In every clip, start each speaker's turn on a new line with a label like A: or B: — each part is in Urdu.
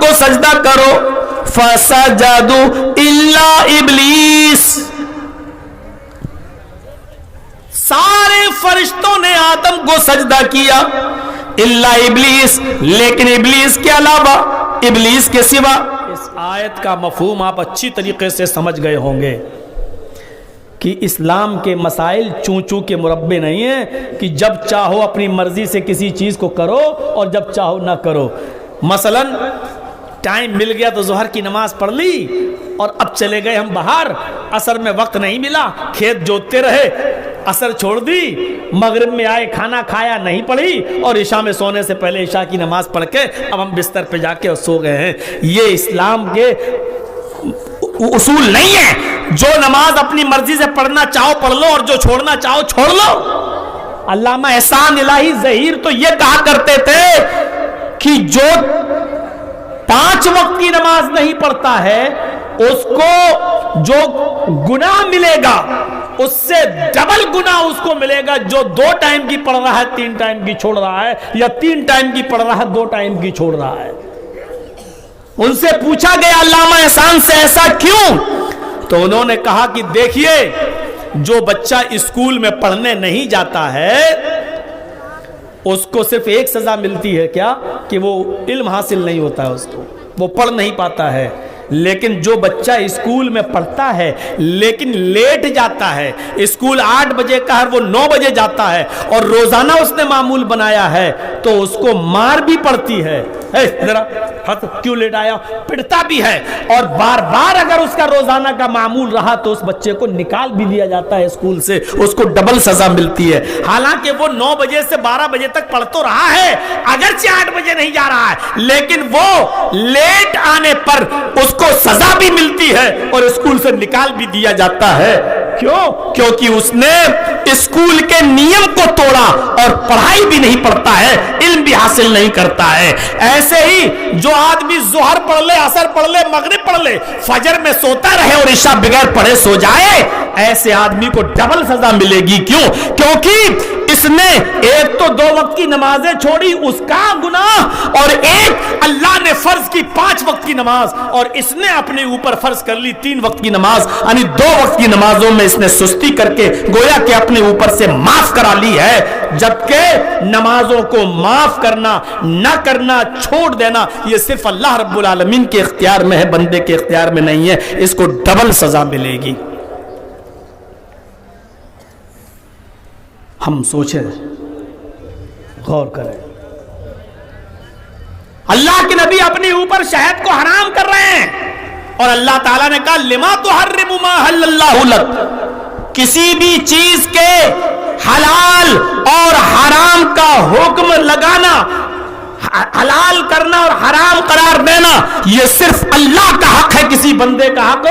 A: کو سجدہ کرو فسجدوا الا ابلیس، سارے فرشتوں نے آدم کو سجدہ کیا الا ابلیس، لیکن ابلیس کے علاوہ، ابلیس کے سوا۔ اس آیت کا مفہوم آپ اچھی طریقے سے سمجھ گئے ہوں گے کہ اسلام کے مسائل چوں چوں کے مربع نہیں ہیں کہ جب چاہو اپنی مرضی سے کسی چیز کو کرو اور جب چاہو نہ کرو۔ مثلا ٹائم مل گیا تو ظہر کی نماز پڑھ لی اور اب چلے گئے ہم باہر، عصر میں وقت نہیں ملا، کھیت جوتتے رہے، عصر چھوڑ دی، مغرب میں آئے کھانا کھایا نہیں پڑھی، اور عشاء میں سونے سے پہلے عشاء کی نماز پڑھ کے اب ہم بستر پہ جا کے سو گئے ہیں۔ یہ اسلام کے اصول نہیں ہے۔ جو نماز اپنی مرضی سے پڑھنا چاہو پڑھ لو اور جو چھوڑنا چاہو چھوڑ لو۔ علامہ احسان الہی ظہیر تو یہ کہا کرتے تھے کہ جو 5 وقت کی نماز نہیں پڑھتا ہے اس کو جو گناہ ملے گا اس سے ڈبل گناہ اس کو ملے گا جو 2 ٹائم کی پڑھ رہا ہے 3 ٹائم کی چھوڑ رہا ہے، یا 3 ٹائم کی پڑھ رہا ہے 2 ٹائم کی چھوڑ رہا ہے۔ ان سے پوچھا گیا علامہ احسان سے ایسا کیوں؟ تو انہوں نے کہا کہ دیکھیے، جو بچہ اسکول میں پڑھنے نہیں جاتا ہے اس کو صرف ایک سزا ملتی ہے، کیا؟ کہ وہ علم حاصل نہیں ہوتا ہے، اس کو وہ پڑھ نہیں پاتا ہے۔ لیکن جو بچہ اسکول میں پڑھتا ہے لیکن لیٹ جاتا ہے، اسکول 8 بجے کا ہے وہ 9 بجے جاتا ہے، اور روزانہ اس نے معمول بنایا ہے تو اس کو مار بھی پڑتی ہے، ذرا کیوں لیٹ آیا، پڑتا بھی ہے، اور بار بار اگر اس کا روزانہ کا معمول رہا تو اس بچے کو نکال بھی دیا جاتا ہے اسکول سے، اس کو ڈبل سزا ملتی ہے۔ حالانکہ وہ 9 بجے سے 12 بجے تک پڑھ تو رہا ہے، اگرچہ 8 بجے نہیں جا رہا ہے، لیکن وہ لیٹ آنے پر اس کو سزا بھی ملتی ہے اور اسکول سے نکال بھی دیا جاتا ہے۔ کیوں؟ کیونکہ اس نے اسکول کے نیم کو توڑا اور پڑھائی بھی نہیں پڑھتا ہے، علم بھی حاصل نہیں کرتا ہے۔ ایسے ہی جو آدمی ظہر پڑھ لے، عصر پڑھ لے، مغرب پڑھ لے، فجر میں سوتا رہے اور عشاء بغیر پڑھے سو جائے، ایسے آدمی کو ڈبل سزا ملے گی۔ کیوں؟ کیونکہ اس نے ایک تو 2 وقت کی نمازیں چھوڑی، اس کا گناہ، اور ایک اللہ نے فرض کی 5 وقت کی نماز اور اس نے اپنے اوپر فرض کر لی 3 وقت کی نماز، یعنی 2 وقت کی نمازوں میں اس نے سستی کر کے گویا کہ اپنے اوپر سے معاف کرا لی ہے۔ جبکہ نمازوں کو معاف کرنا، نہ کرنا، چھوڑ دینا یہ صرف اللہ رب العالمین کے اختیار میں ہے، بندے کے اختیار میں نہیں ہے۔ اس کو ڈبل سزا ملے گی۔ ہم سوچیں، غور کریں، اللہ کے نبی اپنے اوپر شہد کو حرام کر رہے ہیں اور اللہ تعالیٰ نے کہا لما تحرم ما حل اللہ لک، کسی بھی چیز کے حلال اور حرام کا حکم لگانا، حلال کرنا اور حرام قرار دینا یہ صرف اللہ کا حق ہے، کسی بندے کا حق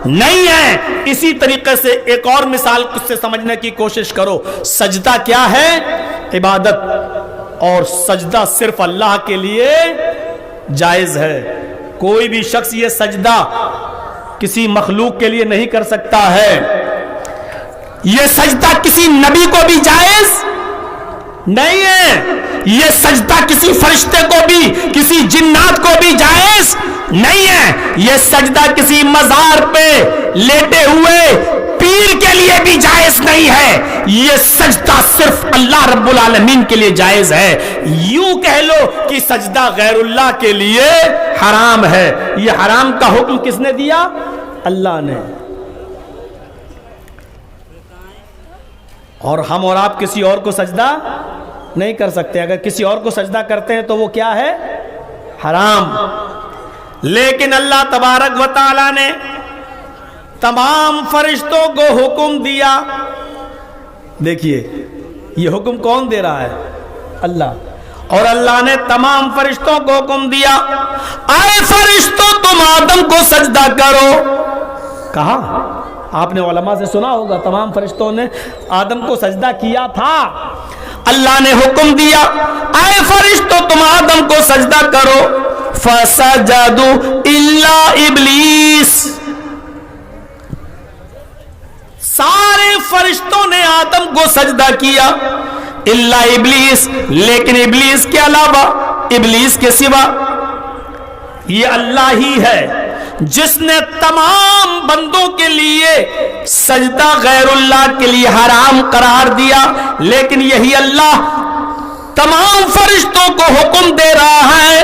A: نہیں ہے۔ اسی طریقے سے ایک اور مثال کچھ سے سمجھنے کی کوشش کرو۔ سجدہ کیا ہے؟ عبادت، اور سجدہ صرف اللہ کے لیے جائز ہے۔ کوئی بھی شخص یہ سجدہ کسی مخلوق کے لیے نہیں کر سکتا ہے۔ یہ سجدہ کسی نبی کو بھی جائز نہیں ہے، یہ سجدہ کسی فرشتے کو بھی، کسی جنات کو بھی جائز نہیں ہے، یہ سجدہ کسی مزار پہ لیٹے ہوئے پیر کے لیے بھی جائز نہیں ہے، یہ سجدہ صرف اللہ رب العالمین کے لیے جائز ہے۔ یوں کہہ لو کہ سجدہ غیر اللہ کے لیے حرام ہے۔ یہ حرام کا حکم کس نے دیا؟ اللہ نے۔ اور ہم اور آپ کسی اور کو سجدہ نہیں کر سکتے، اگر کسی اور کو سجدہ کرتے ہیں تو وہ کیا ہے؟ حرام۔ لیکن اللہ تبارک و تعالی نے تمام فرشتوں کو حکم دیا، دیکھیے یہ حکم کون دے رہا ہے؟ اللہ۔ اور اللہ نے تمام فرشتوں کو حکم دیا اے فرشتوں تم آدم کو سجدہ کرو۔ کہا؟ آپ نے علماء سے سنا ہوگا تمام فرشتوں نے آدم کو سجدہ کیا تھا۔ اللہ نے حکم دیا اے فرشتوں تم آدم کو سجدہ کرو، فسجدوا الا ابلیس، سارے فرشتوں نے آدم کو سجدہ کیا الا ابلیس، لیکن ابلیس کے علاوہ، ابلیس کے سوا۔ یہ اللہ ہی ہے جس نے تمام بندوں کے لیے سجدہ غیر اللہ کے لیے حرام قرار دیا، لیکن یہی اللہ تمام فرشتوں کو حکم دے رہا ہے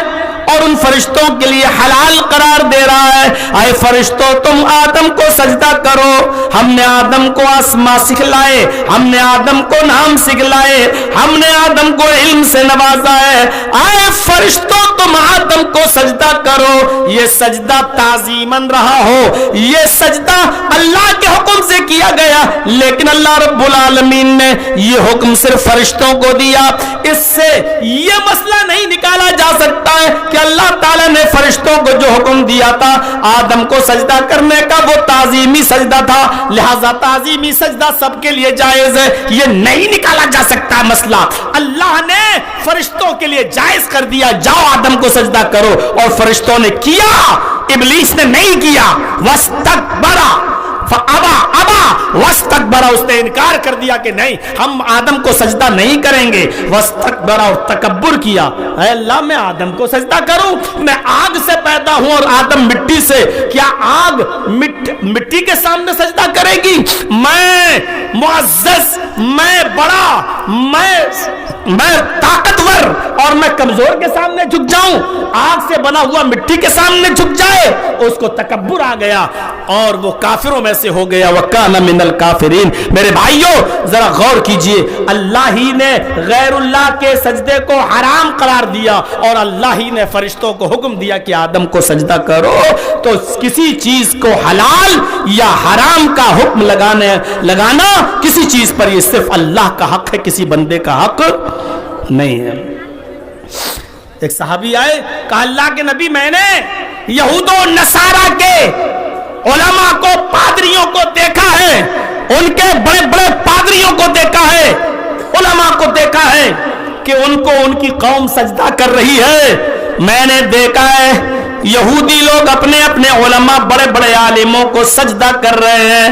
A: اور ان فرشتوں کے لیے حلال قرار دے رہا ہے، اے فرشتوں تم آدم کو سجدہ کرو، ہم نے آدم کو آسماں سکھلائے، ہم نے آدم کو نام سکھلائے، ہم نے آدم کو علم سے نوازا ہے، اے فرشتوں تم آدم کو سجدہ کرو۔ یہ سجدہ تعظیماً رہا ہو، یہ سجدہ اللہ کے حکم سے کیا گیا، لیکن اللہ رب العالمین نے یہ حکم صرف فرشتوں کو دیا۔ اس سے یہ مسئلہ نہیں نکالا جا سکتا ہے کہ اللہ تعالیٰ نے فرشتوں کو جو حکم دیا تھا آدم کو سجدہ کرنے کا وہ تعظیمی سجدہ تھا، لہذا تعظیمی سجدہ سب کے لیے جائز ہے، یہ نہیں نکالا جا سکتا مسئلہ۔ اللہ نے فرشتوں کے لیے جائز کر دیا، جاؤ آدم کو سجدہ کرو، اور فرشتوں نے کیا، ابلیس نے نہیں کیا۔ واستکبر ابا واستکبر، اس نے انکار کر دیا کہ نہیں ہم آدم کو سجدہ نہیں کریں گے، واستکبر، اور تکبر کیا، اے اللہ میں آدم کو سجدہ کروں، میں آگ سے پیدا ہوں اور آدم مٹی سے، کیا آگ مٹی کے سامنے سجدہ کرے گی؟ میں معزز، میں بڑا، میں طاقتور اور میں کمزور کے سامنے جھک جاؤں؟ آگ سے بنا ہوا مٹی کے سامنے جھک جائے، اس کو تکبر آ گیا اور وہ کافروں میں سے ہو گیا، وَكَانَ مِنَ الْكَافِرِينَ۔ میرے بھائیوں ذرا غور کیجئے، اللہ ہی نے غیر اللہ کے سجدے کو حرام قرار دیا اور اللہ ہی نے فرشتوں کو حکم دیا کہ آدم کو سجدہ کرو، تو کسی چیز کو حلال یا حرام کا حکم لگانا کسی چیز پر یہ صرف اللہ کا حق ہے، کسی بندے کا حق نہیں ہے۔ ایک صحابی آئے، کہا اللہ کے نبی میں نے یہود و نصارہ کے علماء کو، پادریوں کو دیکھا ہے، ان کے بڑے بڑے پادریوں کو دیکھا ہے، علماء کو دیکھا ہے کہ ان کو ان کی قوم سجدہ کر رہی ہے، میں نے دیکھا ہے یہودی لوگ اپنے اپنے علماء بڑے بڑے عالموں کو سجدہ کر رہے ہیں،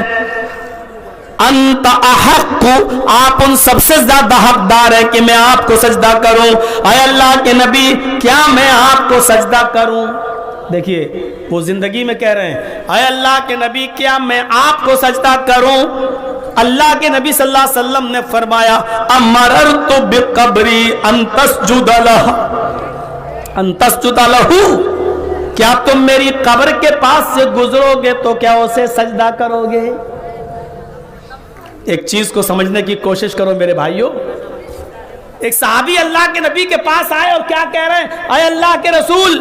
A: انت احق، آپ ان سب سے زیادہ حقدار ہے کہ میں آپ کو سجدہ کروں، اے اللہ کے نبی کیا میں آپ کو سجدہ کروں؟ دیکھیے وہ زندگی میں کہہ رہے ہیں اے اللہ کے نبی کیا میں آپ کو سجدہ کروں؟ اللہ کے نبی صلی اللہ علیہ وسلم نے فرمایا امررت بقبری ان تسجد لہ، کیا تم میری قبر کے پاس سے گزرو گے تو کیا اسے سجدہ کرو گے؟ ایک چیز کو سمجھنے کی کوشش کرو میرے بھائیوں، ایک صحابی اللہ کے نبی کے پاس آئے اور کیا کہہ رہے ہیں اے اللہ کے رسول،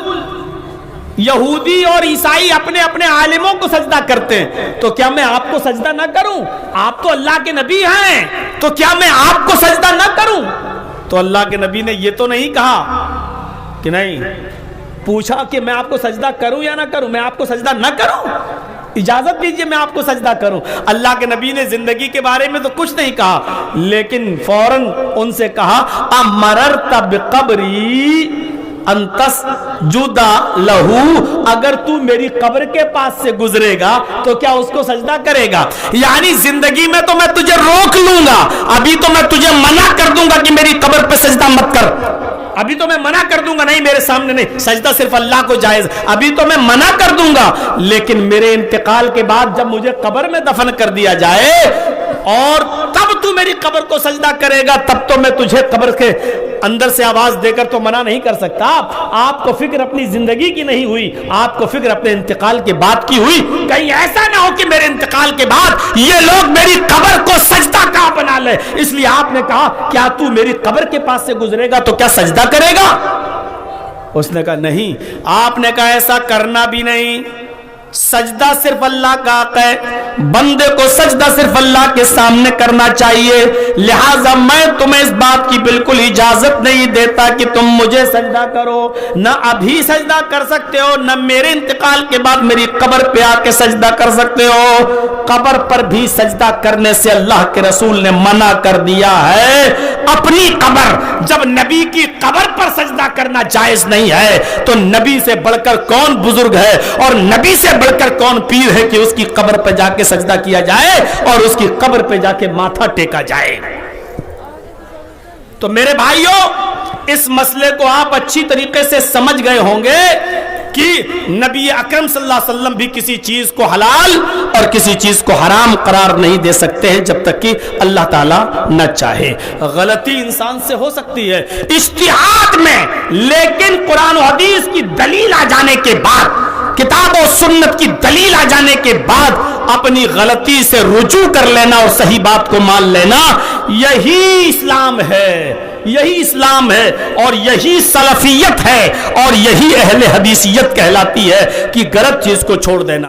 A: یہودی اور عیسائی اپنے اپنے عالموں کو سجدہ کرتے ہیں، تو کیا میں آپ کو سجدہ نہ کروں؟ آپ تو اللہ کے نبی ہیں، تو کیا میں آپ کو سجدہ نہ کروں؟ تو اللہ کے نبی نے یہ تو نہیں کہا کہ نہیں، پوچھا کہ میں آپ کو سجدہ کروں یا نہ کروں، میں آپ کو سجدہ نہ کروں، اجازت دیجئے میں آپ کو سجدہ کروں۔ اللہ کے نبی نے زندگی کے بارے میں تو کچھ نہیں کہا، لیکن فوراً ان سے کہا امررت بقبری ان تسجد لہ، اگر تو میری قبر کے پاس سے گزرے گا تو کیا اس کو سجدہ کرے گا؟ یعنی زندگی میں تو میں تجھے روک لوں گا، ابھی تو میں تجھے منع کر دوں گا کہ میری قبر پہ سجدہ مت کر، ابھی تو میں منع کر دوں گا، نہیں میرے سامنے نہیں، سجدہ صرف اللہ کو جائز، ابھی تو میں منع کر دوں گا، لیکن میرے انتقال کے بعد جب مجھے قبر میں دفن کر دیا جائے اور تب تو میری قبر کو سجدہ کرے گا، تب تو میں تجھے قبر کے اندر سے آواز دے کر تو منع نہیں کر سکتا۔ آپ کو فکر اپنی زندگی کی نہیں ہوئی، آپ کو فکر اپنے انتقال کے بعد کی ہوئی، کہیں ایسا نہ ہو کہ میرے انتقال کے بعد یہ لوگ میری قبر کو سجدہ کا بنا لے، اس لیے آپ نے کہا کیا تو میری قبر کے پاس سے گزرے گا تو کیا سجدہ کرے گا؟ اس نے کہا نہیں، آپ نے کہا ایسا کرنا بھی نہیں، سجدہ صرف اللہ کا حق ہے، بندے کو سجدہ صرف اللہ کے سامنے کرنا چاہیے، لہٰذا میں تمہیں اس بات کی بالکل اجازت نہیں دیتا کہ تم مجھے سجدہ کرو، نہ ابھی سجدہ کر سکتے ہو، نہ میرے انتقال کے بعد میری قبر پہ آ کے سجدہ کر سکتے ہو۔ قبر پر بھی سجدہ کرنے سے اللہ کے رسول نے منع کر دیا ہے، اپنی قبر، جب نبی کی قبر پر سجدہ کرنا جائز نہیں ہے تو نبی سے بڑھ کر کون بزرگ ہے اور نبی سے بڑھ کر کون پیر ہے کہ اس کی قبر پہ جا کے سجدہ کیا جائے اور اس کی قبر پہ جا کے ماتھا ٹیکا جائے۔ تو میرے بھائیوں اس مسئلے کو آپ اچھی طریقے سے سمجھ گئے ہوں گے کہ نبی اکرم صلی اللہ علیہ وسلم بھی کسی چیز کو حلال اور کسی چیز کو حرام قرار نہیں دے سکتے ہیں جب تک کہ اللہ تعالیٰ نہ چاہے. غلطی انسان سے ہو سکتی ہے اجتہاد میں، لیکن قرآن و حدیث کی دلیل آ جانے کے بعد، کتاب و سنت کی دلیل آ جانے کے بعد اپنی غلطی سے رجوع کر لینا اور صحیح بات کو مان لینا، یہی اسلام ہے، یہی اسلام ہے، اور یہی سلفیت ہے، اور یہی اہل حدیثیت کہلاتی ہے کہ غلط چیز کو چھوڑ دینا.